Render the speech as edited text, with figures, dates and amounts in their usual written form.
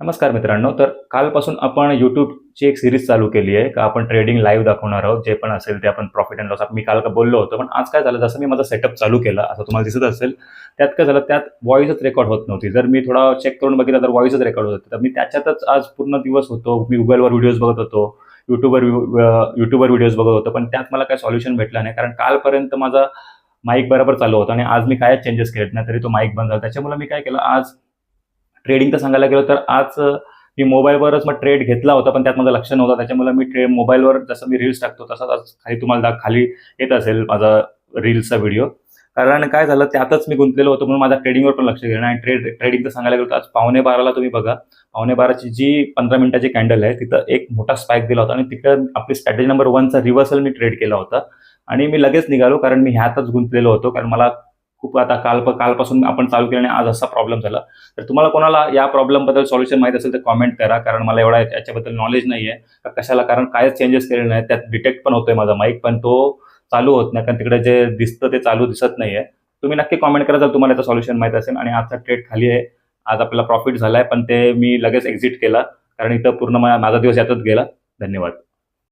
नमस्कार मित्रांनो. तर कालपासून आपण YouTubeची एक सीरीज चालू केली आहे का आपण ट्रेडिंग लाईव्ह दाखवणार आहोत. जे पण असेल ते आपण प्रॉफिट अँड लॉस मी काल का बोललो होतो. पण आज काय झालं, जसं मी माझा सेटअप चालू केला, असं तुम्हाला दिसत असेल, त्यात काय झालं, त्यात व्हॉईसच रेकॉर्ड होत नव्हती. जर मी थोडा चेक करून बघितलं तर व्हॉईसच रेकॉर्ड होत होती. तर मी त्याच्यातच आज पूर्ण दिवस होतो. मी Googleवर व्हिडिओज बघत होतो. YouTubeवर व्हिडिओज बघत होतो. पण त्यात मला काही सोल्युशन भेटलं नाही. कारण कालपर्यंत माझा माईक बरोबर चालू होता आणि आज मी कायच चेंजेस केलेत नाही, तरी तो माईक बंद झाला. त्याच्यामुळे मी काय केलं, आज ट्रेडिंग तर सांगायला गेलो तर आज मी मोबाईलवरच मग ट्रेड घेतला होता, पण त्यात माझं लक्ष नव्हतं. त्याच्यामुळे मी मोबाईलवर जसं मी रील्स टाकतो तसाच आज खाली तुम्हाला खाली येत असेल माझा रील्सचा व्हिडिओ. कारण काय झालं, त्यातच मी गुंतलेलो होतो, म्हणून माझ्या ट्रेडिंगवर पण लक्ष गेलं नाही. आणि ट्रेडिंग तर सांगायला गेलो तर आज 11:15ला तुम्ही बघा, 11:15ची जी 15 मिनिटाची कॅन्डल आहे तिथं एक मोठा स्पाइक दिला होता आणि तिथं आपली स्ट्रॅटेजी नंबर 1चा रिव्हर्सल मी ट्रेड केला होता. आणि मी लगेच निघालो, कारण मी ह्यातच गुंतलेलो होतो. कारण मला खूप आता कालपासून आपण चालू केलं आणि आज असा प्रॉब्लेम झाला. तर तुम्हाला कोणाला या प्रॉब्लेमबद्दल सोल्युशन माहीत असेल तर कॉमेंट करा. कारण मला एवढा याच्याबद्दल नॉलेज नाही आहे कशाला, कारण कायच चेंजेस केलेले नाही. त्यात डिटेक्ट पण होतोय माझा माईक, पण तो चालू होत नाही, कारण तिकडे जे दिसतं ते चालू दिसत नाहीये. तुम्ही नक्की कॉमेंट करा जर तुम्हाला याचं सोल्युशन माहीत असेल. आणि आजचा ट्रेड खाली आहे. आज आपल्याला प्रॉफिट झालाय, पण ते मी लगेच एक्झिट केला, कारण इथं पूर्ण माझा दिवस यातच गेला. धन्यवाद.